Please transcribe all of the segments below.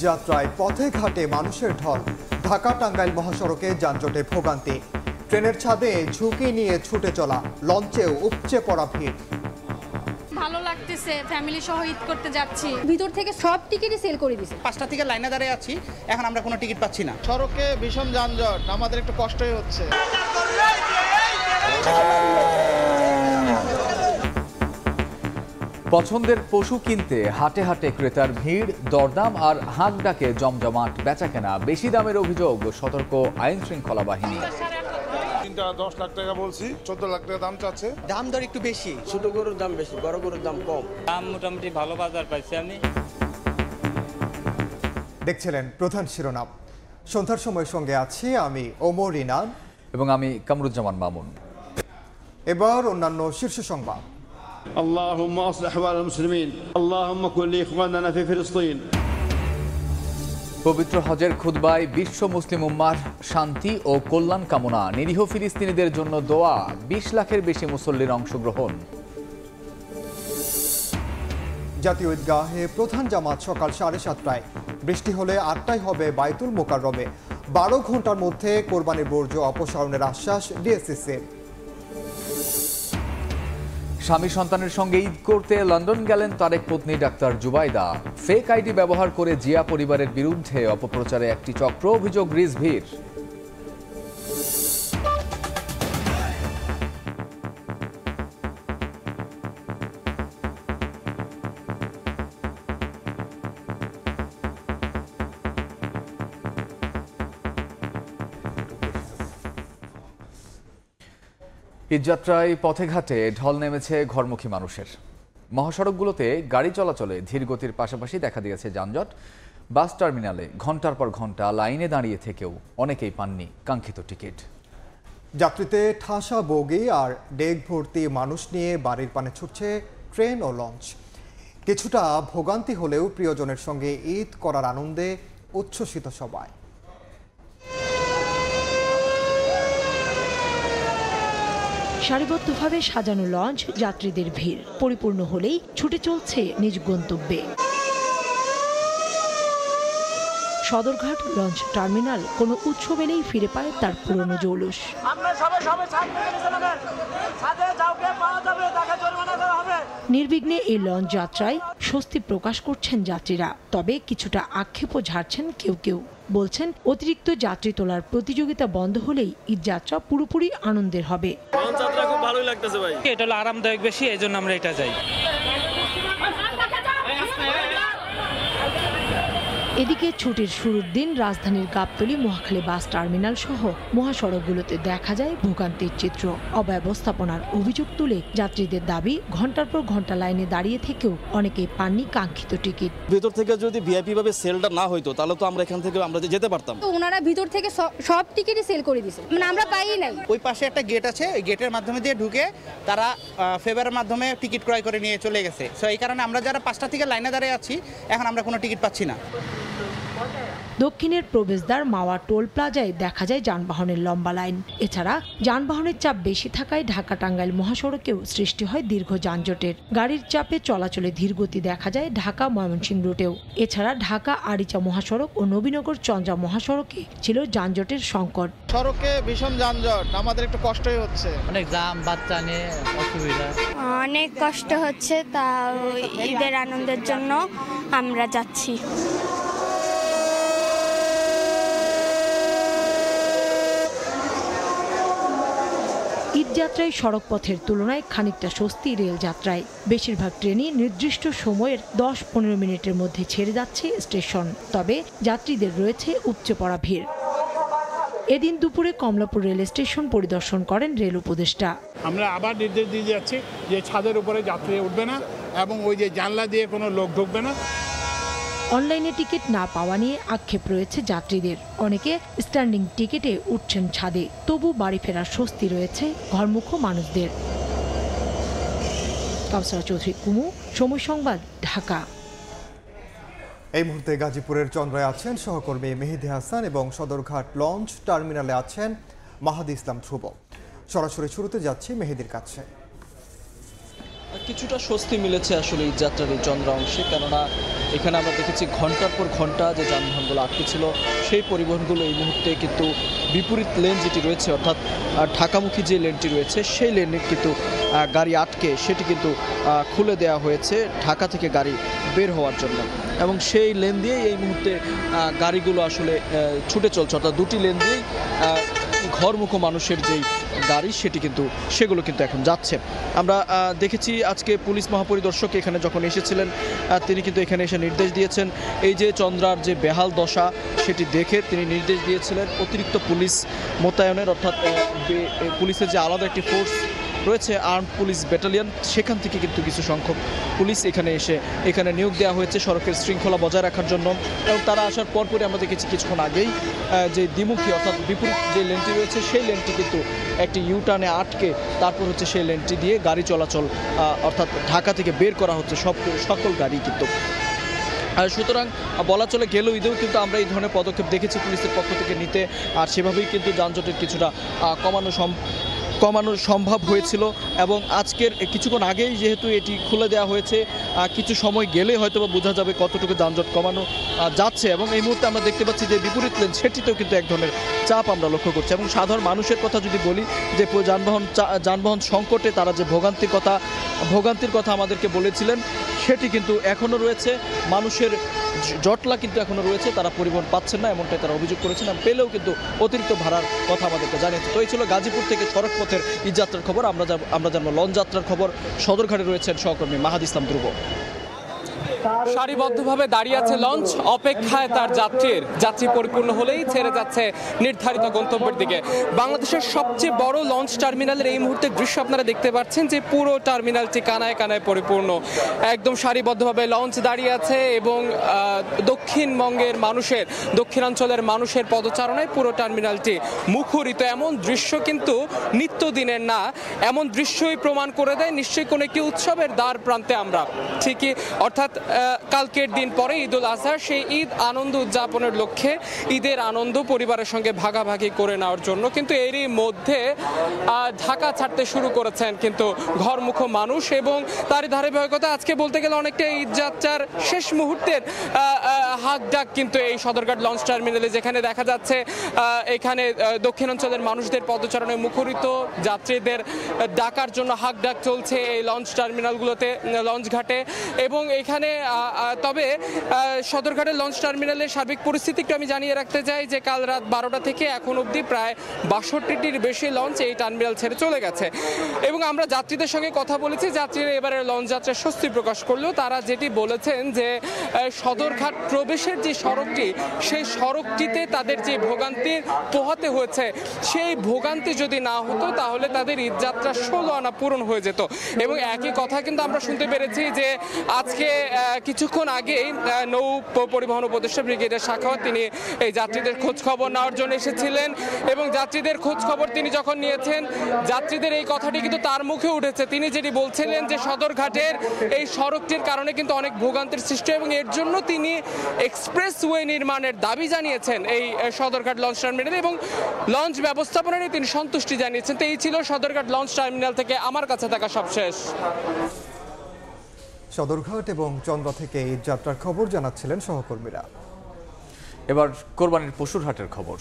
ঈদযাত্রায় পথে ঘাটে মানুষের ঢল। ঢাকা টাঙ্গাইল মহাসড়কে যানজটে ভোগান্তি। ট্রেনের ছাদে ঝুঁকি নিয়ে ছুটে চলা, লঞ্চেও উপচে পড়া ভিড়। ভালো লাগতেছে, ফ্যামিলি সহ ঈদ করতে যাচ্ছি। ভিতর থেকে সব টিকিটই সেল করে দিয়েছে। 5টা থেকে লাইনে দাঁড়িয়ে আছি, এখন আমরা কোনো টিকিট পাচ্ছি না। সড়কে ভীষণ যানজট, আমাদের একটু কষ্টই হচ্ছে। পছন্দের পশু কিনতে হাটে হাটে ক্রেতার ভিড়, দরদাম আর হাঁক ডাকে জমজমাট বেচাকেনা। বেশি দামের অভিযোগ, সতর্ক আইন শৃঙ্খলা বাহিনী। 10 লাখ টাকা বলছি, 14 লাখ টাকা দাম চাচ্ছে। দাম দর একটু বেশি, ছোট গরুর দাম বেশি, বড় গরুর দাম কম। দাম মোটামুটি ভালো বাজার পাইছি আমি। দেখছিলেন প্রধান শিরোনাম। সন্ধ্যার সময় সঙ্গে আছি আমি ওমর ইনান এবং আমি কামরুজ্জামান মামুন। এবার অন্যান্য শীর্ষ সংবাদ। اللهم اصلح احوال المسلمين اللهم كن لاخواننا في فلسطين। পবিত্র হজের খুতবায় বিশ্ব মুসলিম উম্মার শান্তি ও কল্যাণ কামনা। নিরীহ ফিলিস্তিনিদের জন্য দোয়া। 20 লাখের বেশি মুসল্লির অংশগ্রহণ। জাতীয় ঈদগাহে প্রধান জামাত সকাল 7:30টায়। বৃষ্টি হলে 8টায় হবে বাইতুল মোকাররমে। 12 ঘন্টার মধ্যে কোরবানির বর্জ্য অপসারণের আশ্বাস ডিএসসিসির। স্বামী সন্তানের সঙ্গে ঈদ করতে লন্ডন গেলেন তারেক পত্নী ডাক্তার জুবাইদা। ফেক আইডি ব্যবহার করে জিয়া পরিবারের বিরুদ্ধে অপপ্রচারে একটি চক্র, অভিযোগ রিজভির। ঈদযাত্রায় পথে ঘাটে ঢল নেমেছে ঘরমুখী মানুষের। মহাসড়কগুলোতে গাড়ি চলাচলে ধীর গতির পাশাপাশি দেখা দিয়েছে যানজট। বাস টার্মিনালে ঘন্টার পর ঘন্টা লাইনে দাঁড়িয়ে থেকেও অনেকেই পাননি কাঙ্ক্ষিত টিকিট। যাত্রীতে ঠাসা বগি আর ডেক ভর্তি মানুষ নিয়ে বাড়ির পানে ছুটছে ট্রেন ও লঞ্চ। কিছুটা ভোগান্তি হলেও প্রিয়জনের সঙ্গে ঈদ করার আনন্দে উচ্ছ্বসিত সবাই। সারিবদ্ধভাবে সাজানো লঞ্চ, যাত্রীদের ভিড় পরিপূর্ণ হলেই ছুটে চলছে নিজ গন্তব্যে। সদরঘাট লঞ্চ টার্মিনাল কোনো উৎসব এলেই ফিরে পায় তার পুরনো জৌলুস। নির্বিঘ্নে এই লঞ্চ যাত্রায় স্বস্তি প্রকাশ করছেন যাত্রীরা, তবে কিছুটা আক্ষেপও ঝাড়ছেন কেউ কেউ। বলছেন অতিরিক্ত যাত্রী তোলার প্রতিযোগিতা বন্ধ হলেই ঈদযাত্রা পুরোপুরি আনন্দের হবে। খুব ভালোই লাগতেছে ভাই, এটা হলো আরামদায়ক বেশি, এই জন্য আমরা এটা যাই। এদিকে ছুটির শুরুর দিন রাজধানীর গাবতলী, মহাখালী বাস টার্মিনাল সহ মহাসড়কগুলোতে দেখা যায় ভোগান্তির চিত্র। অব্যবস্থাপনার অভিযোগ তুলে যাত্রীদের দাবি, ঘন্টার পর ঘন্টা লাইনে দাঁড়িয়ে থেকেও অনেকেই পাননি কাঙ্ক্ষিত টিকিট। ভিতর থেকে যদি ভিআইপি ভাবে সেলটা না হইতো তাহলে তো আমরা এখান থেকে যেতে পারতাম। তো ওনারা ভিতর থেকে সব টিকিটই সেল করে দিয়েছে, মানে আমরা পাই নাই। ওই পাশে একটা গেট আছে, ওই গেটের মাধ্যমে দিয়ে ঢুকে তারা ফেভারের মাধ্যমে টিকিট ক্রয় করে নিয়ে চলে গেছে। সো এই কারণে আমরা যারা 5টা থেকে লাইনে দাঁড়িয়ে আছি, এখন আমরা কোনো টিকিট পাচ্ছি না। দক্ষিণের প্রবেশদ্বার মাওয়া টোল প্লাজায় দেখা যায় যানবাহনের লম্বা লাইন। এছাড়া যানবাহনের চাপ বেশি থাকায় ঢাকা টাঙ্গাইল মহাসড়কেও সৃষ্টি হয় দীর্ঘ যানজটের। গাড়ির চাপে চলাচলে ধীরগতি দেখা যায় ঢাকা ময়মনসিংহ রুটেও। এছাড়া ঢাকা আরিচা মহাসড়ক ও নবীনগর চন্দ্রা মহাসড়কে ছিল যানজটের সংকট। সড়কে ভীষণ যানজট, আমাদের একটু কষ্টই হচ্ছে। অনেক জাম, বাচ্চা নিয়ে অসুবিধা, অনেক কষ্ট হচ্ছে। তা ঈদের আনন্দের জন্য আমরা যাচ্ছি। ঈদযাত্রায় সড়কপথের তুলনায় খানিকটা স্বস্তি রেল যাত্রায়। বেশিরভাগ ট্রেনই নির্দিষ্ট সময়ের 10-15 মিনিটের মধ্যে ছেড়ে যাচ্ছে স্টেশন, তবে যাত্রীদের রয়েছে উপচে পড়া ভিড়। এদিন দুপুরে কমলাপুর রেল স্টেশন পরিদর্শন করেন রেল উপদেষ্টা। আমরা আবার নির্দেশ দিয়ে যাচ্ছি যে ছাদের উপরে যাত্রী উঠবে না এবং ওই যে জানলা দিয়ে কোনো লোক ঢুকবে না। অনলাইনে টিকিট না পাওয়া নিয়ে আক্ষেপ রয়েছে যাত্রীদের। অনেকে স্ট্যান্ডিং টিকিটে উঠছেন ছাদে, তবু বাড়ি ফেরার স্বস্তি রয়েছে ঘরমুখ মানুষদের। কাউসারা চৌধুরী, কুমু, সময় সংবাদ, ঢাকা। এই মুহূর্তে গাজীপুরের চন্দ্রায় আছেন সহকর্মী মেহেদী হাসান এবং সদরঘাট লঞ্চ টার্মিনালে আছেন মাহাদি ইসলাম ধ্রুব। সরাসরি শুরুতে যাচ্ছি মেহেদীর কাছে। কিছুটা স্বস্তি মিলেছে আসলে এই যাত্রার এই চন্দ্রা অংশে, কেননা এখানে আমরা দেখেছি ঘন্টার পর ঘন্টা যে যানবাহনগুলো আটকে ছিল সেই পরিবহনগুলো এই মুহূর্তে কিন্তু বিপরীত লেন যেটি রয়েছে, অর্থাৎ ঢাকামুখী যে লেনটি রয়েছে সেই লেনে কিন্তু গাড়ি আটকে সেটি কিন্তু খুলে দেওয়া হয়েছে ঢাকা থেকে গাড়ি বের হওয়ার জন্য, এবং সেই লেন দিয়েই এই মুহূর্তে গাড়িগুলো আসলে ছুটে চলছে, অর্থাৎ দুটি লেন দিয়েই ঘরমুখো মানুষের যেই গাড়ি সেগুলো কিন্তু এখন যাচ্ছে। আমরা দেখেছি আজকে পুলিশ মহাপরিদর্শক এখানে যখন এসেছিলেন তিনি কিন্তু এখানে এসে নির্দেশ দিয়েছেন এই যে চন্দ্রার যে বেহাল দশা সেটি দেখে তিনি নির্দেশ দিয়েছিলেন অতিরিক্ত পুলিশ মোতায়েনের, অর্থাৎ পুলিশের যে আলাদা একটি ফোর্স রয়েছে আর্মড পুলিশ ব্যাটালিয়ন, সেখান থেকে কিন্তু কিছু সংখ্যক পুলিশ এখানে নিয়োগ দেওয়া হয়েছে সড়কের শৃঙ্খলা বজায় রাখার জন্য। এবং তারা আসার পরপরই আমরা দেখেছি কিছুক্ষণ আগেই যে দ্বিমুখী অর্থাৎ বিপরীত যে লেনটি রয়েছে সেই লেনটি কিন্তু একটি ইউটার্নে আটকে তারপর হচ্ছে সেই লেনটি দিয়ে গাড়ি চলাচল অর্থাৎ ঢাকা থেকে বের করা হচ্ছে সকল গাড়ি কিন্তু। সুতরাং বলা চলে গেল ঈদেও কিন্তু আমরা এই ধরনের পদক্ষেপ দেখেছি পুলিশের পক্ষ থেকে নিতে, আর সেভাবেই কিন্তু যানজটের কিছুটা কমানো সম্ভব হয়েছিল। এবং আজকের কিছুক্ষণ আগেই যেহেতু এটি খুলে দেওয়া হয়েছে, কিছু সময় গেলে হয়তো বা বোঝা যাবে কতটুকু যানজট কমানো যাচ্ছে। এবং এই মুহূর্তে আমরা দেখতে পাচ্ছি যে বিপরীত লেন সেটিতেও কিন্তু এক ধরনের চাপ আমরা লক্ষ্য করছি। এবং সাধারণ মানুষের কথা যদি বলি যে যানবাহন সংকটে তারা যে ভোগান্তির কথা আমাদেরকে বলেছিলেন সেটি কিন্তু এখনও রয়েছে, মানুষের জটলা কিন্তু এখনও রয়েছে, তারা পরিবহন পাচ্ছেন না এমনটাই তারা অভিযোগ করেছেন, পেলেও কিন্তু অতিরিক্ত ভাড়ার কথা আমাদেরকে জানিয়েছে। তো এই ছিল গাজীপুর থেকে সড়ক পথের ঈদযাত্রার খবর। আমরা জানবো লঞ্চ যাত্রার খবর। সদরঘাটে রয়েছেন সহকর্মী মাহাদ ইসলাম ধ্রুব। সারিবদ্ধভাবে দাঁড়িয়ে আছে লঞ্চ, অপেক্ষায় তার যাত্রী পরিপূর্ণ হলেই ছেড়ে যাচ্ছে নির্ধারিত গন্তব্যের দিকে। বাংলাদেশের সবচেয়ে বড় লঞ্চ টার্মিনালের এই মুহূর্তে দৃশ্য আপনারা দেখতে পাচ্ছেন যে পুরো টার্মিনালটি কানায় কানায় পরিপূর্ণ, একদম সারিবদ্ধভাবে লঞ্চ দাঁড়িয়ে আছে এবং দক্ষিণাঞ্চলের মানুষের পদচারণায় পুরো টার্মিনালটি মুখরিত। এমন দৃশ্য কিন্তু নিত্যদিনের না, এমন দৃশ্যই প্রমাণ করে দেয় নিশ্চয়ই কোনো একটি উৎসবের দ্বার প্রান্তে আমরা ঠিকই, অর্থাৎ কালকের দিন পরে ঈদুল আজহা, সেই ঈদ আনন্দ উদযাপনের লক্ষ্যে ঈদের আনন্দ পরিবারের সঙ্গে ভাগাভাগি করে নেওয়ার জন্য কিন্তু এরই মধ্যে ঢাকা ছাড়তে শুরু করেছেন কিন্তু ঘরমুখো মানুষ। এবং তারই ধারাবাহিকতা আজকে বলতে গেলে অনেকটা ঈদ যাত্রার শেষ মুহূর্তের হাক ডাক কিন্তু এই সদরঘাট লঞ্চ টার্মিনালে, যেখানে দেখা যাচ্ছে এখানে দক্ষিণাঞ্চলের মানুষদের পদচারণে মুখরিত, যাত্রীদের ডাকার জন্য হাক ডাক চলছে এই লঞ্চ টার্মিনালগুলোতে, লঞ্চ ঘাটে। এবং এখানে তবে সদরঘাটের লঞ্চ টার্মিনালের সার্বিক পরিস্থিতি একটু আমি জানিয়ে রাখতে চাই যে কাল রাত 12টা থেকে এখন অবধি প্রায় 62টির বেশি লঞ্চ এই টার্মিনাল ছেড়ে চলে গেছে। এবং আমরা যাত্রীদের সঙ্গে কথা বলেছি, যাত্রীরা এবারে লঞ্চ যাত্রায় স্বস্তি প্রকাশ করলেও তারা যেটি বলেছেন যে সদরঘাট প্রবেশের যে সড়কটি, সেই সড়কটিতে তাদের যে ভোগান্তি পোহাতে হয়েছে, সেই ভোগান্তি যদি না হতো তাহলে তাদের ঈদযাত্রা 16 আনা পূরণ হয়ে যেত। এবং একই কথা কিন্তু আমরা শুনতে পেরেছি যে আজকে কিছুক্ষণ আগেই নৌ পরিবহন উপদেষ্টা ব্রিগেডিয়ার সাখাওয়াত তিনি এই যাত্রীদের খোঁজ খবর নেওয়ার জন্য এসেছিলেন এবং যাত্রীদের খোঁজ খবর তিনি যখন নিয়েছেন, যাত্রীদের এই কথাটি কিন্তু তার মুখে উঠেছে। তিনি যেটি বলছিলেন যে সদরঘাটের এই সড়কটির কারণে কিন্তু অনেক ভোগান্তির সৃষ্টি, এবং এর জন্য তিনি এক্সপ্রেসওয়ে নির্মাণের দাবি জানিয়েছেন এই সদরঘাট লঞ্চ টার্মিনালে, এবং লঞ্চ ব্যবস্থাপনা নিয়ে তিনি সন্তুষ্টি জানিয়েছেন। তো এই ছিল সদরঘাট লঞ্চ টার্মিনাল থেকে আমার কাছে থাকা সবশেষ। সদরঘাট এবং চন্দ্রা থেকে ঈদ যাত্রার খবর জানাচ্ছিলেন সহকর্মীরা। এবার কোরবানির পশুর হাটের খবর।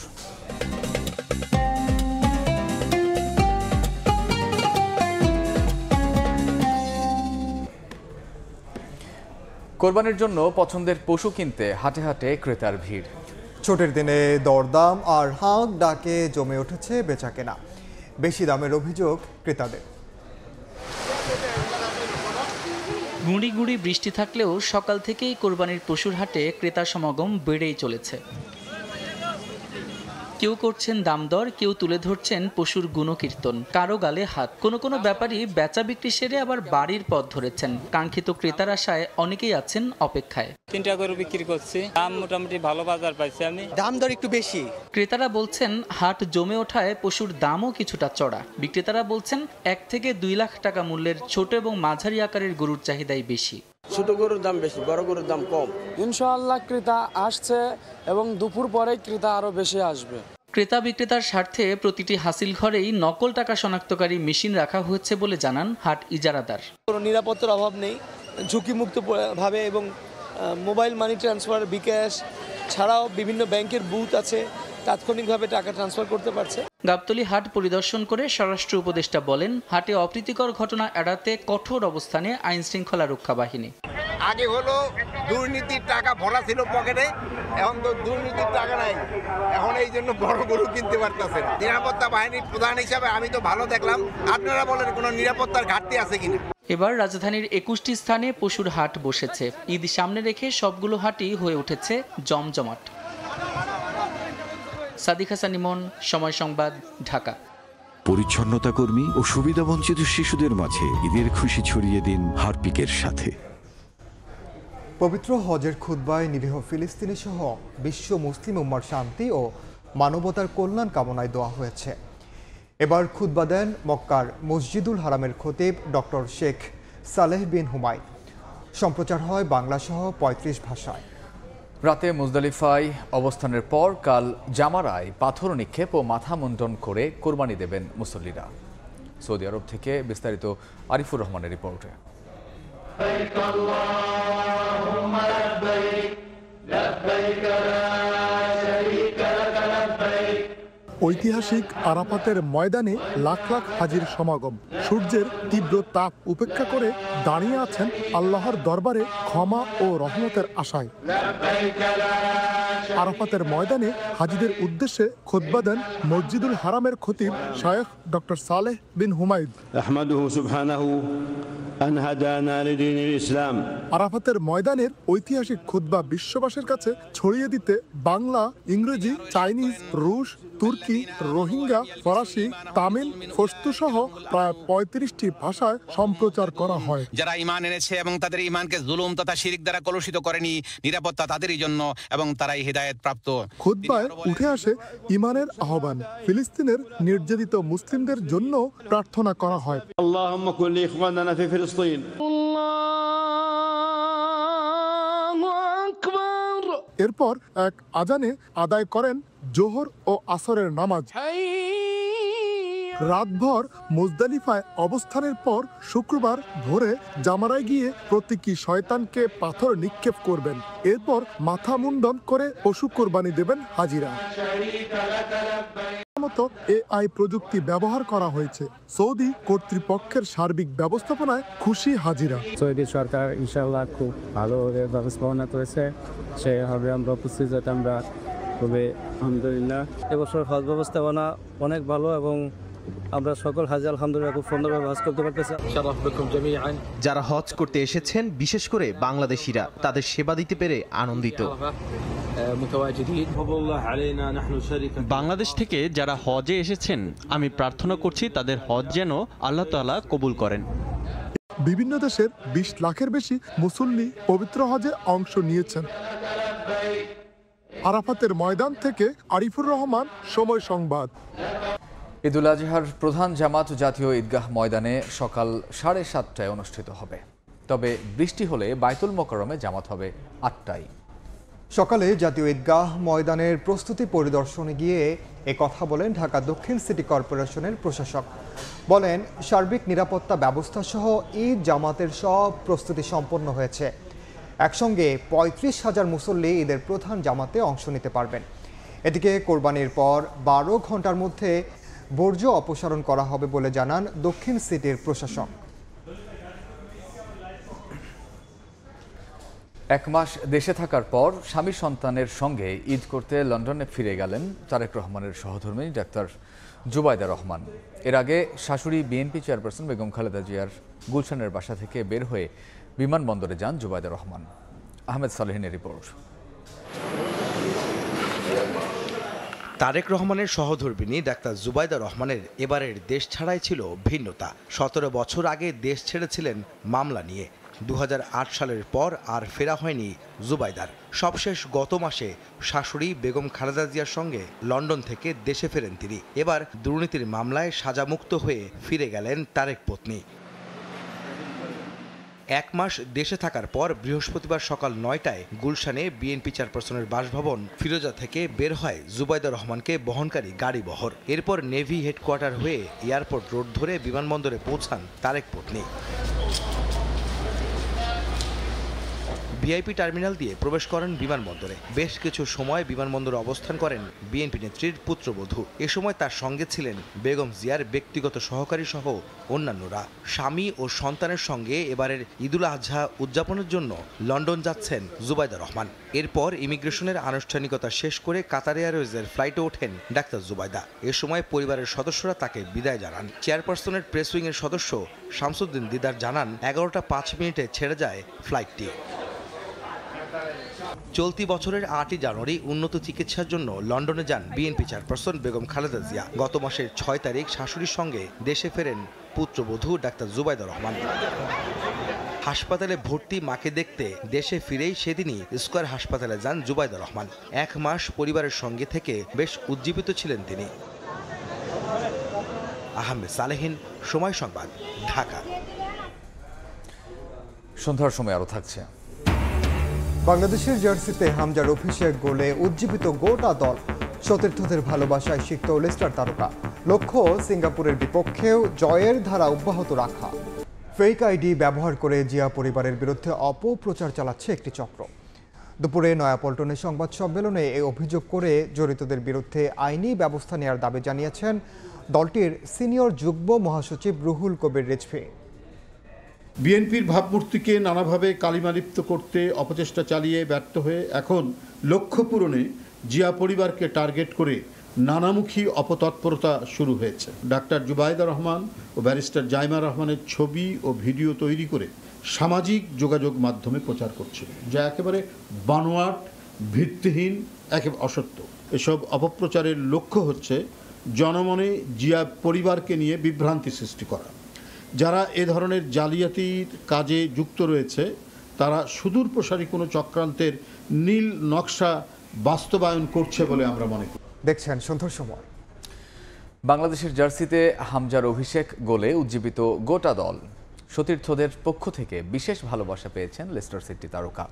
কোরবানির জন্য পছন্দের পশু কিনতে হাটে হাটে ক্রেতার ভিড়। ছোটের দিনে দরদাম আর হাঁক ডাকে জমে উঠেছে বেচাকেনা, বেশি দামের অভিযোগ ক্রেতাদের। গুঁড়ি গুঁড়ি বৃষ্টি থাকলেও সকাল থেকেই কোরবানির পশুর হাটে ক্রেতার সমাগম বেড়েই চলেছে। কেউ করছেন দামদর, কেউ তুলে ধরছেন পশুর গুণকীর্তন, কারো গালে হাত। কোনো ব্যাপারী বেচা বিক্রি সেরে আবার বাড়ির পথ ধরেছেন। কাঙ্ক্ষিত ক্রেতার আশায় অনেকেই আছেন অপেক্ষায়। 3 টাকা করে বিক্রি করছি, দাম মোটামুটি ভালো বাজার পাইছি আমি, দাম দর একটু বেশি। ক্রেতারা বলছেন হাট জমে ওঠায় পশুর দামও কিছুটা চড়া। বিক্রেতারা বলছেন 1 থেকে 2 লাখ টাকা মূল্যের ছোট এবং মাঝারি আকারের গরুর চাহিদাই বেশি। ছোট গরুর দাম বেশি, বড় গরুর দাম কম। ইনশাআল্লাহ ক্রেতা আসছে এবং দুপুর পরে ক্রেতা আরো বেশি আসবে। ক্রেতা বিক্রেতার স্বার্থে প্রতিটি হাসিল ঘরেই নকল টাকা শনাক্তকারী মেশিন রাখা হয়েছে বলে জানান হাট ইজারাদার। কোনো নিরাপত্তার অভাব নেই, ঝুঁকিমুক্ত ভাবে এবং মোবাইল মানি ট্রান্সফার, বিকাশ ছাড়াও বিভিন্ন ব্যাংকের বুথ আছে, তাৎক্ষণিকভাবে টাকা ট্রান্সফার করতে পারছে। গাবতলী হাট পরিদর্শন করে স্বরাষ্ট্র উপদেষ্টা বলেন, হাটে অপ্রীতিকর ঘটনা এড়াতে কঠোর অবস্থানে আইন শৃঙ্খলা রক্ষা বাহিনী। আগে হলো দুর্নীতির টাকা ভরা ছিল পকেটে, এখন তো দুর্নীতির টাকা নাই, এখন এই জন্য বড় গরু কিনতে পারতেছে না। নিরাপত্তা বাহিনীর প্রধান হিসাবে আমি তো ভালো দেখলাম, আপনারা বলেন কোনো নিরাপত্তার ঘাটতি আছে কিনা। এবার রাজধানীর 21টি স্থানে পশুর হাট বসেছে। ঈদ সামনে রেখে সবগুলো হাটই হয়ে উঠেছে জমজমাট। সাদিক হাসান ইমন, সময় সংবাদ, ঢাকা। পরিচ্ছন্নতা কর্মী ও সুবিধাবঞ্চিত শিশুদের মাঝে ঈদের খুশি ছড়িয়ে দিন হারপিকের সাথে। পবিত্র হজের খুতবায় নিরীহ ফিলিস্তিনি সহ বিশ্ব মুসলিম উম্মার শান্তি ও মানবতার কল্যাণ কামনায় দোয়া হয়েছে। এবার খুতবা দেন মক্কার মসজিদুল হারামের খতিব ডক্টর শেখ সালেহ বিন হুমায়দ। সম্প্রচার হয় বাংলাসহ ৩৫ ভাষায়। রাতে মুজদালিফায় অবস্থানের পর কাল জামারায় পাথর নিক্ষেপ ও মাথা মুন্ডন করে কোরবানি দেবেন মুসল্লিরা। সৌদি আরব থেকে বিস্তারিত আরিফুর রহমানের রিপোর্টে। ঐতিহাসিক আরাফাতের ময়দানে লাখ লাখ হাজির সমাগম। সূর্যের তীব্র তাপ উপেক্ষা করে দাঁড়িয়ে আছেন আল্লাহর দরবারে ক্ষমা ও রহমতের আশায়। আরাফাতের ময়দানে হাজিদের উদ্দেশ্যে খুতবা দেন মসজিদুল হারামের খতিব শায়েখ ডক্টর সালেহ বিন হুমায়দ। আরাফাতের ময়দানের ঐতিহাসিক খুতবা বিশ্ববাসীর কাছে ছড়িয়ে দিতে বাংলা, ইংরেজি, চাইনিজ, রুশ, তুর্কি, রোহিঙ্গা, ফরাসি, তামিল, পশতু সহ প্রায় ৩৫টি ভাষায় সম্প্রচার করা হয়। যারা ঈমান এনেছে এবং তাদের ঈমানকে জুলুম তথা শিরক দ্বারা কলুষিত করেনি, নিরাপত্তা তাদেরই জন্য এবং তারাই হিদায়াত প্রাপ্ত। খুতবায় উঠে আসে ঈমানের আহ্বান। ফিলিস্তিনের নির্যাতিত মুসলিমদের জন্য প্রার্থনা করা হয়। اللهم كن لإخواننا في فلسطين। এরপর এক আজানে আদায় করেন জোহর ও আসরের নামাজ। রাতভর মুজদালিফায় অবস্থানের পর শুক্রবার ভোরে জামারায় গিয়ে প্রতীকী শয়তানকে পাথর নিক্ষেপ করবেন। এরপর মাথা মুন্ডন করে পশু কোরবানি দেবেন হাজিরা। এআই প্রযুক্তি ব্যবহার করা হয়েছে। সৌদি কর্তৃপক্ষের সার্বিক ব্যবস্থাপনায় খুশি হাজিরা। সৌদি সরকার ইনশাআল্লাহ খুব ভালোভাবে ব্যবস্থাপনা করেছে, সেভাবে আমরা উপস্থিত যেতে আমরা খুবই আলহামদুলিল্লাহ। এবছর হজ ব্যবস্থাপনা অনেক ভালো এবং আমরা সকল হাজি আলহামদুলিল্লাহ খুব সুন্দরভাবে হজ করতে পারতেছি। যারা হজ করতে এসেছেন, বিশেষ করে বাংলাদেশিরা, তাদের সেবা দিতে পেরে আনন্দিত। বাংলাদেশ থেকে যারা হজে এসেছেন, আমি প্রার্থনা করছি তাদের হজ যেন আল্লাহ তাআলা কবুল করেন। বিভিন্ন দেশের ২০ লাখের বেশি মুসল্লি পবিত্র হজে অংশ নিয়েছেন। আরাফাতের ময়দান থেকে আরিফুর রহমান, সময় সংবাদ। ঈদুল আজহার প্রধান জামাত জাতীয় ঈদগাহ ময়দানে সকাল 7:30টায় অনুষ্ঠিত হবে। তবে বৃষ্টি হলে বাইতুল মোকাররমে জামাত হবে 8টায়। সকালে জাতীয় ঈদগাহ ময়দানের প্রস্তুতি পরিদর্শনে গিয়ে কথা বলেন ঢাকা দক্ষিণ সিটি কর্পোরেশনের প্রশাসক। বলেন, সার্বিক নিরাপত্তা ব্যবস্থা সহ ঈদ জামাতের সব প্রস্তুতি সম্পন্ন হয়েছে। একসঙ্গে ৩৫,০০০ মুসল্লি ঈদের প্রধান জামাতে অংশ নিতে পারবেন। এদিকে কোরবানির পর ১২ ঘন্টার মধ্যে বর্জ্য অপসারণ করা হবে বলে জানান দক্ষিণ সিটির প্রশাসক। 1 মাস দেশে থাকার পর স্বামী সন্তানের সঙ্গে ঈদ করতে লন্ডনে ফিরে গেলেন তারেক রহমানের সহধর্মিণী ডাক্তার জুবাইদা রহমান। এর আগে শাশুড়ি বিএনপি চেয়ারপারসন বেগম খালেদা জিয়ার গুলশানের বাসা থেকে বের হয়ে বিমানবন্দরে যান জুবাইদা রহমান। আহমেদ সালেহিনের রিপোর্ট। তারেক রহমানের সহধর্মিণী ডাক্তার জুবাইদা রহমানের এবারের দেশ ছাড়াই ছিল ভিন্নতা। 17 বছর আগে দেশ ছেড়েছিলেন মামলা নিয়ে। 2008 সালের পর আর ফেরা হয়নি জুবাইদার। সবশেষ গত মাসে শাশুড়ি বেগম খালেদা জিয়ার সঙ্গে লন্ডন থেকে দেশে ফেরেন তিনি। এবার দুর্নীতির মামলায় সাজামুক্ত হয়ে ফিরে গেলেন তারেক পত্নী। 1 মাস দেশে থাকার পর বৃহস্পতিবার সকাল 9টায় গুলশানে বিএনপি চেয়ারপারসনের বাসভবন ফিরোজা থেকে বের হয় জুবাইদা রহমানকে বহনকারী গাড়িবহর। এরপর নেভি হেডকোয়ার্টার হয়ে এয়ারপোর্ট রোড ধরে বিমানবন্দরে পৌঁছান তারেক পত্নী। ভিআইপি টার্মিনাল দিয়ে প্রবেশ করেন বিমানবন্দরে। বেশ কিছু সময় বিমানবন্দরে অবস্থান করেন বিএনপি নেত্রীর পুত্রবধূ। এ সময় তার সঙ্গে ছিলেন বেগম জিয়ার ব্যক্তিগত সহকারী সহ অন্যান্যরা। স্বামী ও সন্তানের সঙ্গে এবারের ঈদুল আজহা উদযাপনের জন্য লন্ডন যাচ্ছেন জুবাইদা রহমান। এরপর ইমিগ্রেশনের আনুষ্ঠানিকতা শেষ করে কাতার এয়ারওয়েজের ফ্লাইটে ওঠেন ডাক্তার জুবাইদা। এ সময় পরিবারের সদস্যরা তাকে বিদায় জানান। চেয়ারপারসনের প্রেস উইংয়ের সদস্য শামসুদ্দিন দিদার জানান 11টা 5 মিনিটে ছেড়ে যায় ফ্লাইটটি। চলতি বছরের 8ই জানুয়ারি উন্নত চিকিৎসার জন্য লন্ডনে যান বিএনপি চেয়ারপারসন বেগম খালেদা জিয়া। গত মাসের 6 তারিখ শাশুড়ির সঙ্গে দেশে ফেরেন পুত্রবধূ ডাক্তার জুবাইদা রহমান। হাসপাতালে ভর্তি মাকে দেখতে দেশে ফিরেই সেদিনই স্কয়ার হাসপাতালে যান জুবাইদা রহমান। 1 মাস পরিবারের সঙ্গে থেকে বেশ উজ্জীবিত ছিলেন তিনি। আহমেদ সালেহিন, সময় সংবাদ, ঢাকা। সন্ধ্যার সময় আরো থাকছে। বাংলাদেশের জার্সিতে হামজার অভিষেক গোলে উজ্জীবিত গোটা দল। সতীর্থদের ভালোবাসায় সিক্ত লেস্টার তারকা। লক্ষ্য সিঙ্গাপুরের বিপক্ষেও জয়ের ধারা অব্যাহত রাখা। ফেক আইডি ব্যবহার করে জিয়া পরিবারের বিরুদ্ধে অপপ্রচার চালাচ্ছে একটি চক্র। দুপুরে নয়াপল্টনে সংবাদ সম্মেলনে এই অভিযোগ করে জড়িতদের বিরুদ্ধে আইনি ব্যবস্থা নেওয়ার দাবি জানিয়েছেন দলটির সিনিয়র যুগ্ম মহাসচিব রুহুল কবির রিজভী। বিএনপির ভাবমূর্তিকে নানাভাবে কালিমালিপ্ত করতে অপচেষ্টা চালিয়ে ব্যর্থ হয়ে এখন লক্ষ্য পূরণে জিয়া পরিবারকে টার্গেট করে নানামুখী অপতৎপরতা শুরু হয়েছে। ডাক্তার জুবাইদা রহমান ও ব্যারিস্টার জাইমা রহমানের ছবি ও ভিডিও তৈরি করে সামাজিক যোগাযোগ মাধ্যমে প্রচার করছে, যা একেবারে বানোয়াট, ভিত্তিহীন, একেবারে অসত্য। এসব অপপ্রচারের লক্ষ্য হচ্ছে জনমনে জিয়া পরিবারকে নিয়ে বিভ্রান্তি সৃষ্টি করা। যারা এ ধরনের জালিয়াতির কাজে যুক্ত রয়েছে তারা সুদূর প্রসারী কোনো চক্রান্তের নীল নকশা বাস্তবায়ন করছে বলে আমরা মনে করি। দেখছেন সন্ধ্যার সময়। বাংলাদেশের জার্সিতে হামজার অভিষেক গোলে উজ্জীবিত গোটা দল। সতীর্থদের পক্ষ থেকে বিশেষ ভালোবাসা পেয়েছেন লেস্টার সিটি তারকা।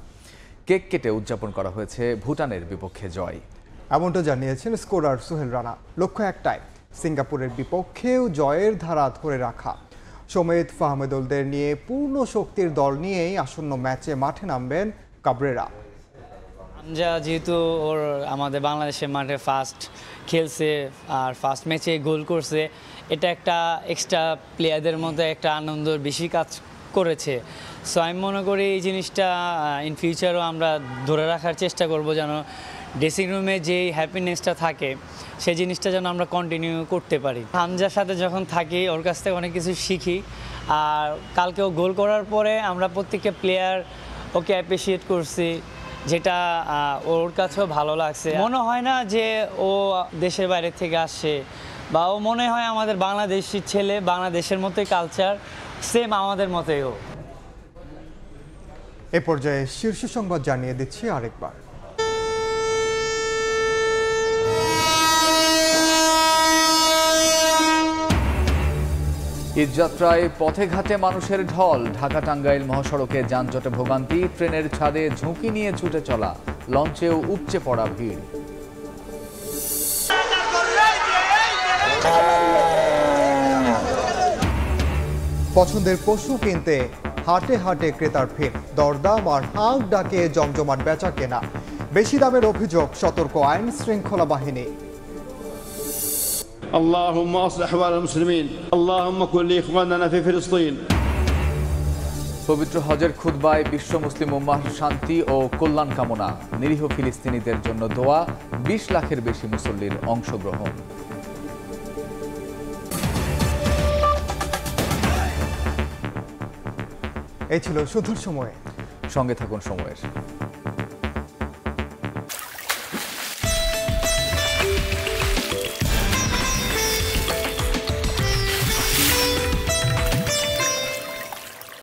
কেক কেটে উদযাপন করা হয়েছে ভুটানের বিপক্ষে জয়। এমনটা জানিয়েছেন স্কোরার সোহেল রানা। লক্ষ্য একটাই, সিঙ্গাপুরের বিপক্ষেও জয়ের ধারা ধরে রাখা। সমেত ফাহমেদুলদের নিয়ে পূর্ণ শক্তির দল নিয়েই আসন্ন ম্যাচে মাঠে নামবেন কাবরেরা। হামজা যেহেতু ওর আমাদের বাংলাদেশের মাঠে ফার্স্ট খেলছে আর ফার্স্ট ম্যাচে গোল করছে, এটা একটা এক্সট্রা প্লেয়ারদের মধ্যে একটা আনন্দ বেশি কাজ করেছে। সো আমি মনে করি এই জিনিসটা ইন ফিউচারও আমরা ধরে রাখার চেষ্টা করব, যেন ড্রেসিং রুমে যেই হ্যাপিনেসটা থাকে সেই জিনিসটা যেন আমরা কন্টিনিউ করতে পারি। হামজার সাথে যখন থাকি ওর কাছ থেকে অনেক কিছু শিখি। আর কালকেও গোল করার পরে আমরা প্রত্যেকটা প্লেয়ার ওকে অ্যাপ্রিসিয়েট করছি, যেটা ওর কাছেও ভালো লাগছে। মনে হয় না যে ও দেশের বাইরে থেকে আসছে, বা ও মনে হয় আমাদের বাংলাদেশি ছেলে, বাংলাদেশের মতোই কালচার, সেম আমাদের মতোই ও। এ পর্যায়ে শীর্ষ সংবাদ জানিয়ে দিচ্ছি আরেকবার। ঈদযাত্রায় পথে ঘাটে মানুষের ঢল। ঢাকা টাঙ্গাইল মহাসড়কে যানজটে ভোগান্তি। ট্রেনের ছাদে ঝুঁকি নিয়ে ছুটে চলা, লঞ্চেও উপচে পড়া ভিড়। পছন্দের পশু কিনতে হাটে হাটে ক্রেতার ভিড়। দরদাম আর হাঁক ডাকে জমজমাট বেচা কেনা। বেশি দামের অভিযোগ, সতর্ক আইন শৃঙ্খলা বাহিনী। اللهم اصلح احوال المسلمين اللهم كن لاخواننا في فلسطين। পবিত্র হজের খুতবায় বিশ্ব মুসলিম উম্মাহর শান্তি ও কল্যাণ কামনা। নিরীহ ফিলিস্তিনিদের জন্য দোয়া। 20 লাখের বেশি মুসল্লির অংশগ্রহণ। এই ছিল সুদূর সময়ে। সঙ্গে থাকুন সময়ের।